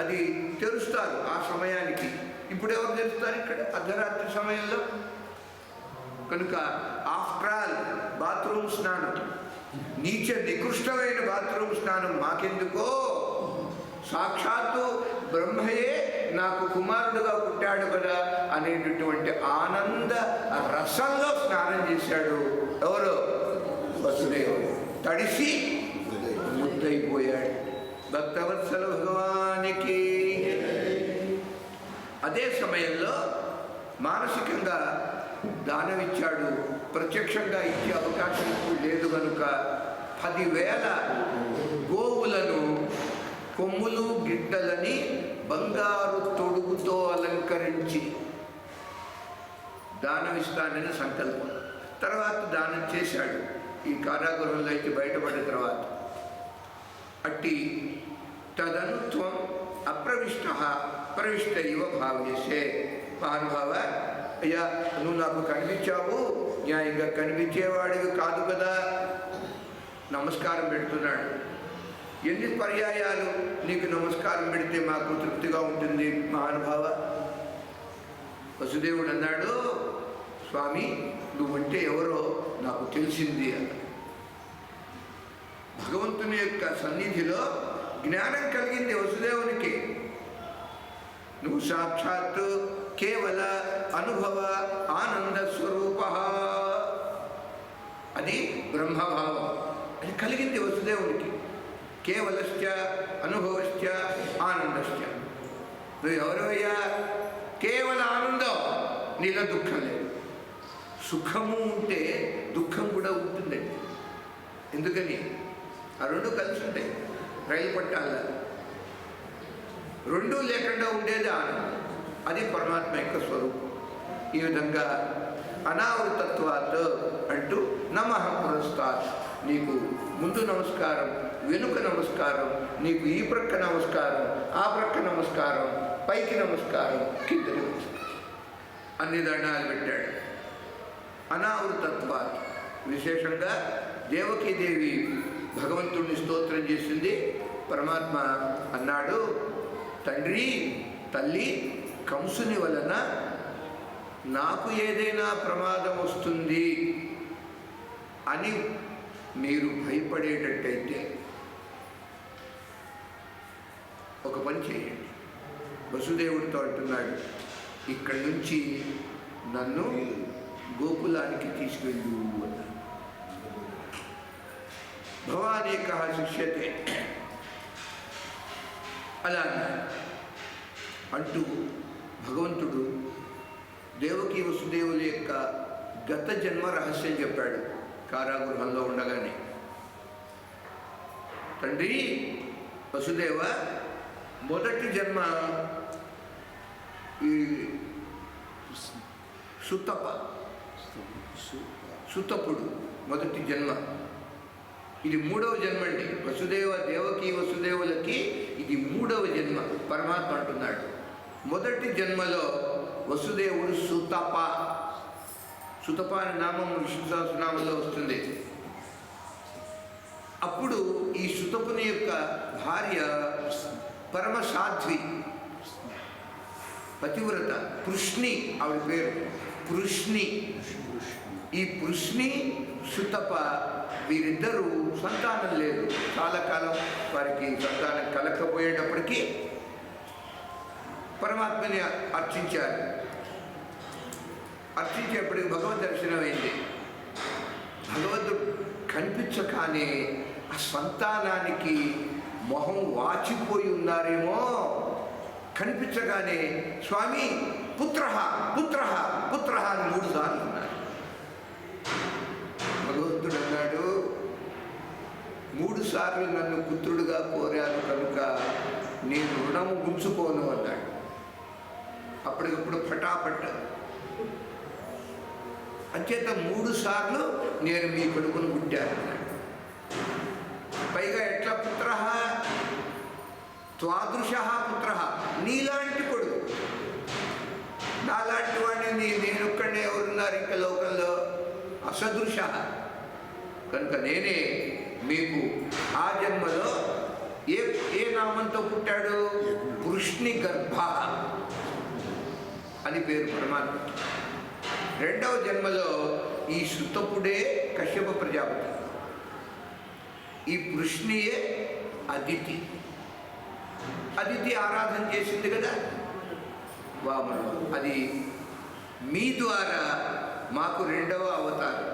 అది తెరుస్తారు ఆ సమయానికి. ఇప్పుడు ఎవరు తెరుస్తారు? ఇక్కడ అర్ధరాత్రి సమయంలో. కనుక ఆఫ్టర్ ఆల్ బాత్రూమ్ స్నానం, నీచ నికృష్టమైన బాత్రూమ్ స్నానం మాకెందుకో, సాక్షాత్తు బ్రహ్మయే నాకు కుమారుడుగా పుట్టాడు కదా అనేటటువంటి ఆనంద రసంలో స్నానం చేశాడు. ఎవరు? వసుదేవుడు. తడిసి ముద్దయిపోయాడు. భక్తవత్సల భగవానికి. అదే సమయంలో మానసికంగా దానమిచ్చాడు. ప్రత్యక్షంగా ఇచ్చే అవకాశం లేదు కనుక 10,000 గోవులను కొమ్ములు గిడ్డలని బంగారు తొడుగుతో అలంకరించి దానమిస్తానని సంకల్పం. తర్వాత దానం చేశాడు. ఈ కారాగృహంలో అయితే బయటపడిన తర్వాత. అట్టి తదను త్వం ప్రవిష్ట ఇవ భావ్యసే. మహానుభావ, అయ్యా నువ్వు నాకు కనిపించావు, న్యాయంగా కనిపించేవాడివి కాదు కదా. నమస్కారం పెడుతున్నాడు. ఎన్ని పర్యాయాలు నీకు నమస్కారం పెడితే మాకు తృప్తిగా ఉంటుంది మహానుభావ? వసుదేవుడు అన్నాడు, స్వామి నువ్వంటే ఎవరో నాకు తెలిసింది అన్న. భగవంతుని యొక్క సన్నిధిలో జ్ఞానం కలిగింది వసుదేవునికి. నువ్వు సాక్షాత్తు కేవల అనుభవ ఆనంద స్వరూప, అది బ్రహ్మభావం. అది కలిగింది వసుదేవునికి. కేవలశ్చ అనుభవశ్చ ఆనందశ్చ. నువ్వు ఎవరయ్యా? కేవల ఆనందం, నీలో దుఃఖం లేదు. సుఖము ఉంటే దుఃఖం కూడా ఉంటుందండి. ఎందుకని? ఆ రెండు కలిసి ఉంటాయి. రైలు పట్టాల రెండూ లేకుండా ఉండేది ఆనందం. అది పరమాత్మ యొక్క స్వరూపం. ఈ విధంగా అనావృతత్వాత్ అంటూ నమః పురస్తాత్, నీకు ముందు నమస్కారం, వెనుక నమస్కారం, నీకు ఈ ప్రక్క నమస్కారం, ఆ ప్రక్క నమస్కారం, పైకి నమస్కారం, కింద నమస్కారం, అన్ని దండాలు పెట్టాడు. అనావృతత్వాత్. విశేషంగా దేవకీదేవి భగవంతుడిని స్తోత్రం చేసింది. పరమాత్మ అన్నాడు, తండ్రి తల్లి, కంసుని వలన నాకు ఏదైనా ప్రమాదం వస్తుంది అని మీరు భయపడేటట్టయితే ఒక పని చేయండి. వసుదేవుడితో అంటున్నాడు, ఇక్కడి నుంచి నన్ను గోకులానికి తీసుకెళ్ళు అన్నాడు. భవానేక శిష్యతే అలా అంటూ భగవంతుడు దేవకి వసుదేవుల యొక్క గత జన్మ రహస్యం చెప్పాడు కారాగృహంలో ఉండగానే. తండ్రి వసుదేవ, మొదటి జన్మ ఈ సుతపుడు మొదటి జన్మ. ఇది 3వ జన్మ అండి. దేవకి వసుదేవులకి ఇది 3వ జన్మ. పరమాత్మ అంటున్నాడు, మొదటి జన్మలో వసుదేవుడు సుతప అనే నామం విష్ణు సహస్రనామంలో వస్తుంది. అప్పుడు ఈ సుతపుని యొక్క భార్య పరమ సాధ్వి, పతివ్రత, పృష్ణి, ఆవిడ పేరు పృష్ణి. ఈ పృష్ణి సుతప వీరిద్దరూ సంతానం లేదు. చాలా కాలం వారికి సంతానం కలగకపోయేటప్పటికీ పరమాత్మని అర్చించారు. అర్చించేప్పటికి భగవద్ దర్శనం అయింది. భగవంతుడు కనిపించగానే ఆ సంతానానికి మొహం వాచిపోయి ఉన్నారేమో, కనిపించగానే స్వామి పుత్ర పుత్ర పుత్ర అని 3 సార్లు ఉన్నారు. భగవంతుడు అన్నాడు, 3 సార్లు నన్ను పుత్రుడుగా కోరాను కనుక నేను రుణము గుంచుకోను అన్నాడు. అప్పటికప్పుడు ఫటాఫట్ అంచేత 3 సార్లు నేను మీ కొడుకును పుట్టాను అన్నాడు. పైగా ఎట్లా పుత్ర, త్వాదృశ పుత్ర, నీలాంటి కొడుకు. నాలాంటి వాడిని నేను ఒక్కడే ఎవరున్నారు ఇంకా లోకంలో, అసదృశ. కనుక నేనే మీకు ఆ జన్మలో ఏ నామంతో పుట్టాడు? కృష్ణి గర్భ అని పేరు పరమాత్మ. 2వ జన్మలో ఈ సుతపుడే కశ్యప ప్రజాపతి, ఈ కృష్ణియే అదితి. అదితి ఆరాధన చేసింది కదా వామనుడు. అది మీ ద్వారా మాకు 2వ అవతారం.